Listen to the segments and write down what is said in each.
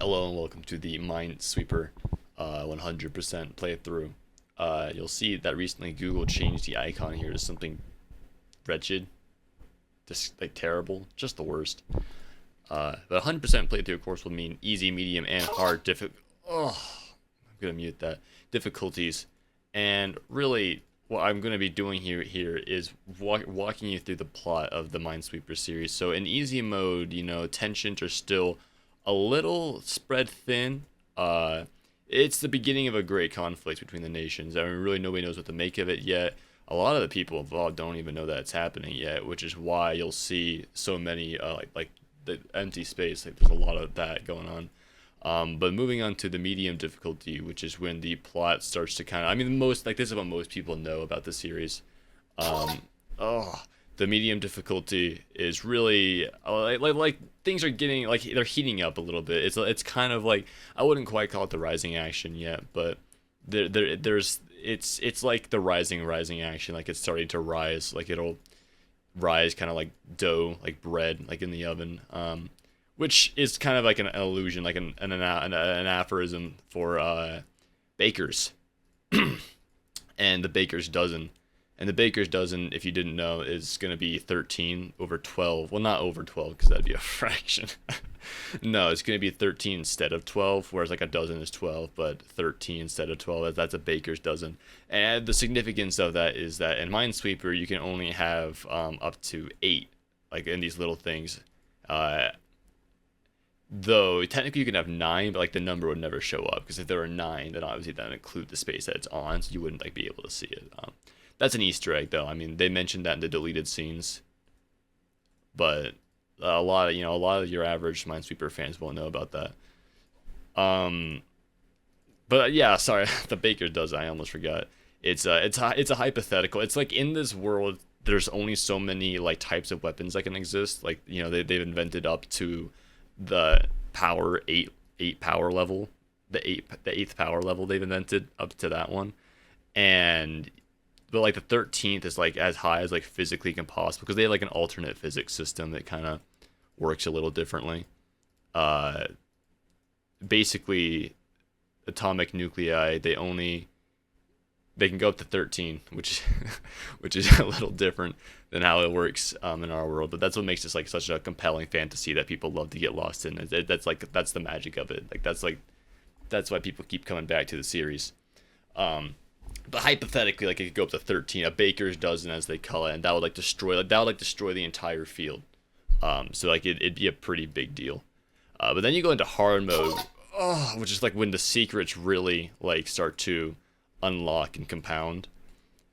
Hello and welcome to the Minesweeper 100% playthrough. You'll see that recently Google changed the icon here to something wretched, just like terrible, just the worst. But 100% playthrough, of course, will mean easy, medium, and hard I'm gonna mute that. Difficulties, and really, what I'm gonna be doing here is walking you through the plot of the Minesweeper series. So in easy mode, tensions are still a little spread thin. It's the beginning of a great conflict between the nations. I mean, really, nobody knows what to make of it yet. A lot of the people involved don't even know that it's happening yet, which is why you'll see so many like the empty space. Like there's a lot of that going on. But moving on to the medium difficulty, which is when the plot starts to kind of, I mean, this is what most people know about the series. The medium difficulty is really like things are getting like they're heating up a little bit. It's kind of like, I wouldn't quite call it the rising action yet, but it's like the rising action. Like it's starting to rise. Like it'll rise kind of like dough, like bread, like in the oven. Which is kind of like an illusion, like an aphorism for bakers, and the baker's dozen. And the baker's dozen, if you didn't know, is going to be 13 over 12. Well, not over 12, because that'd be a fraction. No, it's going to be 13 instead of 12, whereas like a dozen is 12, but 13 instead of 12, that's a baker's dozen. And the significance of that is that in Minesweeper, you can only have up to 8, like in these little things. Though technically you can have 9, but like the number would never show up, because if there were 9, then obviously that would include the space that it's on, so you wouldn't like be able to see it. That's an Easter egg, though. I mean, they mentioned that in the deleted scenes, but a lot of your average Minesweeper fans won't know about that. But yeah, sorry, the baker does. I almost forgot. It's a hypothetical. It's like in this world, there's only so many like types of weapons that can exist. Like they've invented up to the power 8 power level, the eighth power level they've invented up to that one, but like the 13th is like as high as like physically can possible, because they have like an alternate physics system that kind of works a little differently. Basically, atomic nuclei, they can go up to 13, which is a little different than how it works in our world. But that's what makes this like such a compelling fantasy that people love to get lost in. That's the magic of it. That's why people keep coming back to the series. But hypothetically, like it could go up to 13, a baker's dozen as they call it, and that would destroy the entire field. So like it'd be a pretty big deal. But then you go into hard mode, which is like when the secrets really like start to unlock and compound.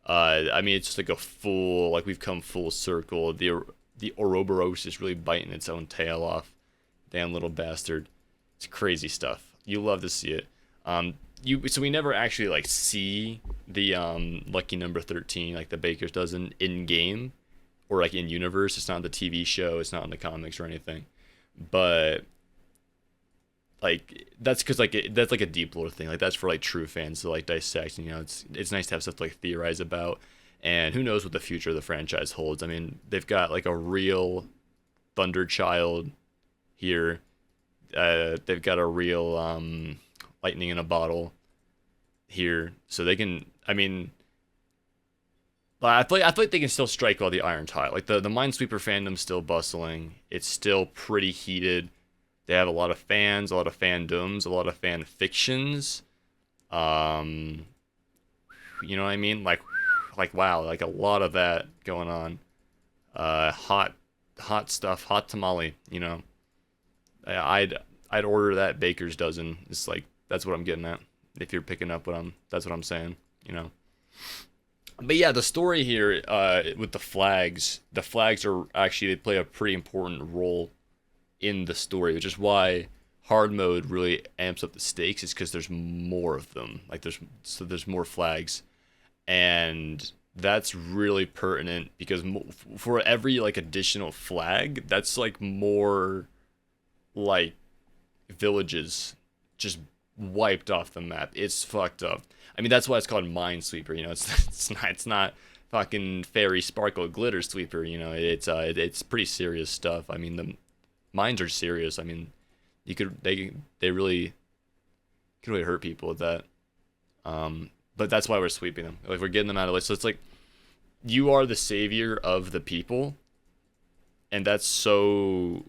I mean, it's just like we've come full circle. The Ouroboros is really biting its own tail off. Damn little bastard. It's crazy stuff. You love to see it. So we never actually like see the lucky number 13, like the baker's dozen, in game or like in universe. It's not on the TV show, it's not in the comics or anything. But like that's because that's like a deep lore thing. Like that's for like true fans to like dissect. And, it's nice to have stuff to like theorize about. And who knows what the future of the franchise holds. I mean, they've got like a real Thunder Child here. They've got a real lightning in a bottle here, so they can. I mean, I feel like they can still strike while the iron's hot. Like the Minesweeper fandom's still bustling. It's still pretty heated. They have a lot of fans, a lot of fandoms, a lot of fan fictions. You know what I mean? Like wow, like a lot of that going on. Hot stuff, hot tamale. I'd order that baker's dozen. It's like that's what I'm getting at. If you're picking up that's what I'm saying. But yeah, the story here with the flags are actually, they play a pretty important role in the story, which is why hard mode really amps up the stakes. Is because there's more of them. Like there's more flags, and that's really pertinent because for every like additional flag, that's like more like villages just wiped off the map. It's fucked up. I mean, that's why it's called Minesweeper. It's not fucking fairy sparkle glitter sweeper. It's pretty serious stuff. I mean, the mines are serious. I mean, They really can really hurt people with that. But that's why we're sweeping them. Like we're getting them out of life. So it's like you are the savior of the people, and that's so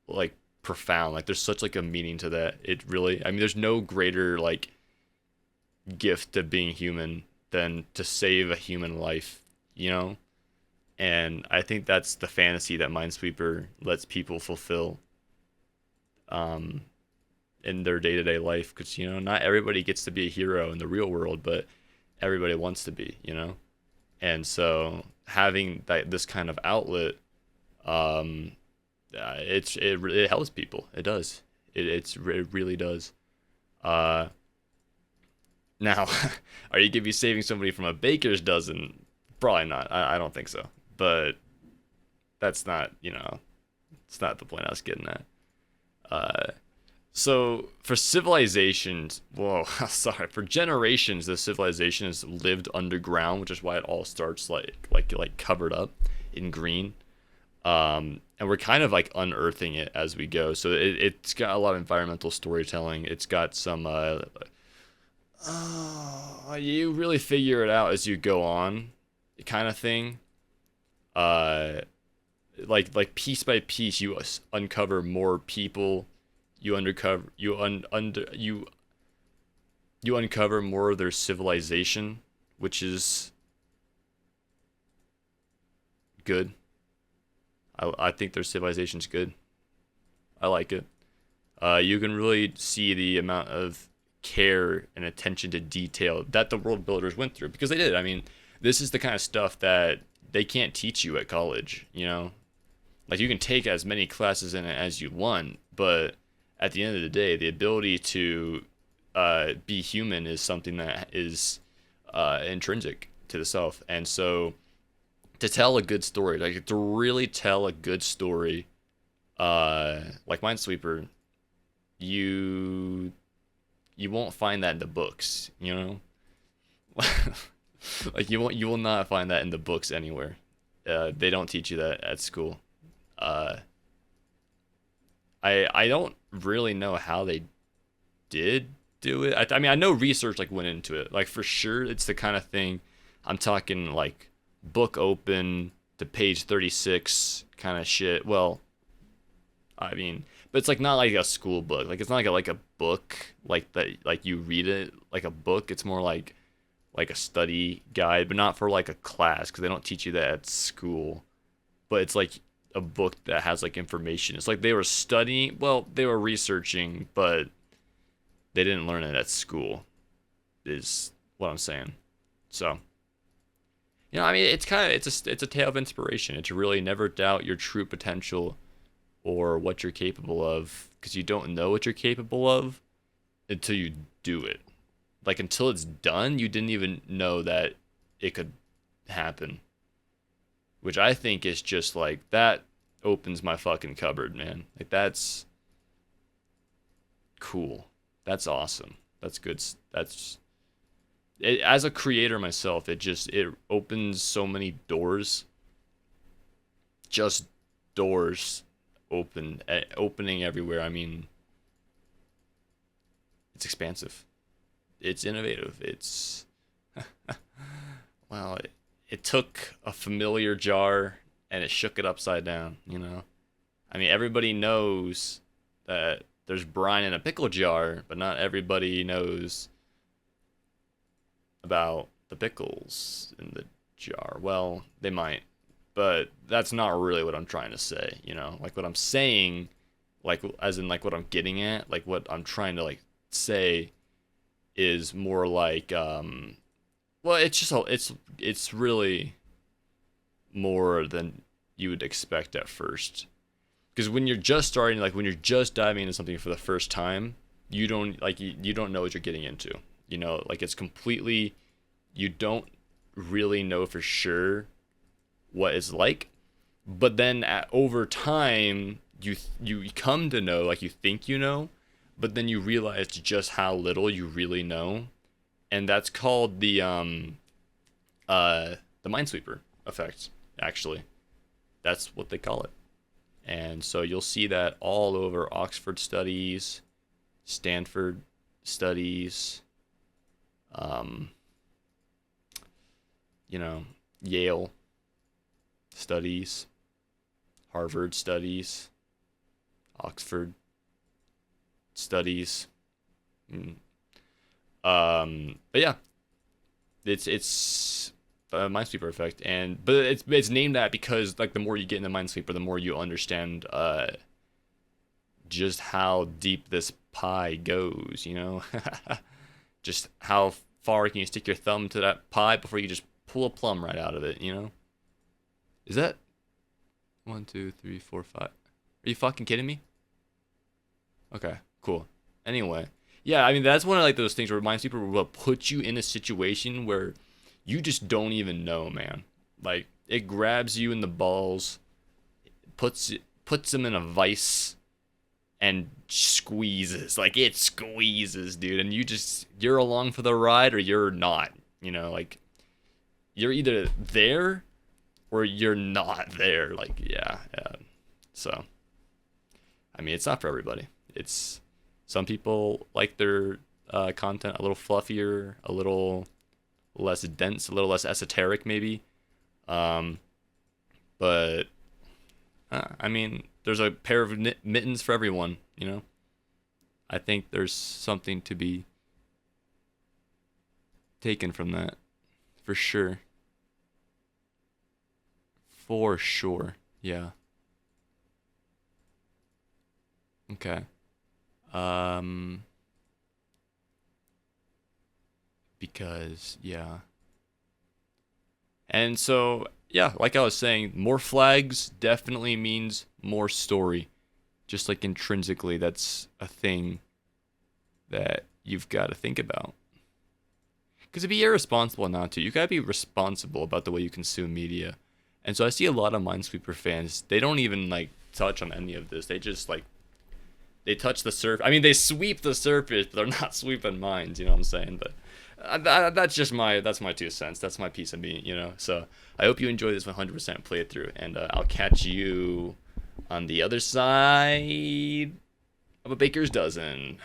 like profound. Like there's such like a meaning to that. It really. I mean, there's no greater like gift of being human than to save a human life. You know. And I think that's the fantasy that Minesweeper lets people fulfill um, in their day to day life. Because, you know, not everybody gets to be a hero in the real world, but everybody wants to be, you know? And so having this kind of outlet, um, it helps people. It does. It really does. Uh, Now, are you going to be saving somebody from a baker's dozen? Probably not. I don't think so. But that's not, you know, it's not the point I was getting at. Uh, so for civilizations, whoa, sorry, for generations, the civilization has lived underground, which is why it all starts like covered up in green. And we're kind of like unearthing it as we go. So it's got a lot of environmental storytelling. It's got some, you really figure it out as you go on, kind of thing. Uh, like piece by piece, you uncover more people. You uncover more of their civilization, which is good. I think their civilization's good. I like it. You can really see the amount of care and attention to detail that the world builders went through because they did. I mean, this is the kind of stuff that they can't teach you at college, you know? Like you can take as many classes in it as you want, but at the end of the day, the ability to be human is something that is intrinsic to the self. And so to tell a good story, like to really tell a good story, like Minesweeper, you won't find that in the books, you know? Like you will not find that in the books anywhere. They don't teach you that at school. Uh, I don't really know how they did do it. I mean, I know research like went into it. Like for sure, it's the kind of thing. I'm talking like book open to page 36 kind of shit. Well, I mean, but it's like not like a school book. Like it's not like a book like that. Like you read it like a book. It's more like a study guide, but not for like a class because they don't teach you that at school. But it's like a book that has like information. It's like they were studying. Well, they were researching, but they didn't learn it at school. Is what I'm saying. So, you know, I mean, it's a tale of inspiration. It's really never doubt your true potential or what you're capable of because you don't know what you're capable of until you do it. Like until it's done, you didn't even know that it could happen. Which I think is just like that opens my fucking cupboard, man. Like that's cool. That's awesome. That's good. That's it, as a creator myself, it opens so many doors. Just doors opening everywhere. I mean, it's expansive. It's innovative. It's well, it took a familiar jar and it shook it upside down, you know? I mean, everybody knows that there's brine in a pickle jar, but not everybody knows about the pickles in the jar. Well, they might, but that's not really what I'm trying to say, you know? Like what I'm saying, like as in like what I'm getting at, like what I'm trying to like say is more like well, it's just it's really more than you would expect at first. Because when you're just starting, like when you're just diving into something for the first time, you don't like you don't know what you're getting into. You know, like it's completely you don't really know for sure what it's like. But then over time, you come to know, like you think you know, but then you realize just how little you really know, and that's called the Minesweeper effect. Actually, that's what they call it, And so you'll see that all over Oxford studies, Stanford studies, um, you know, Yale studies, Harvard studies, Oxford studies. Mm. But yeah, it's Minesweeper effect, and but it's named that because like the more you get into Minesweeper, the more you understand just how deep this pie goes. You know, just how far can you stick your thumb to that pie before you just pull a plum right out of it? You know, is that 1, 2, 3, 4, 5? Are you fucking kidding me? Okay, cool. Anyway, yeah, I mean that's one of like those things where Minesweeper will put you in a situation where you just don't even know, man. Like it grabs you in the balls, puts them in a vice, and squeezes. Like it squeezes, dude. And you're along for the ride or you're not. You know, like you're either there or you're not there. Like yeah. So I mean, it's not for everybody. It's some people like their content a little fluffier, a little less dense, a little less esoteric, maybe. Um, but I mean, there's a pair of mittens for everyone. You know, I think there's something to be taken from that, for sure. For sure. Yeah. Okay. Um, because yeah. And so yeah, like I was saying, more flags definitely means more story. Just like intrinsically, that's a thing that you've got to think about. Because it'd be irresponsible not to. You gotta be responsible about the way you consume media. And so I see a lot of Minesweeper fans. They don't even like touch on any of this. They just like they touch the surface. I mean, they sweep the surface, but they're not sweeping minds. You know what I'm saying? But that's my 2 cents. That's my piece of meat. You know. So I hope you enjoy this 100% playthrough, and I'll catch you on the other side of a baker's dozen.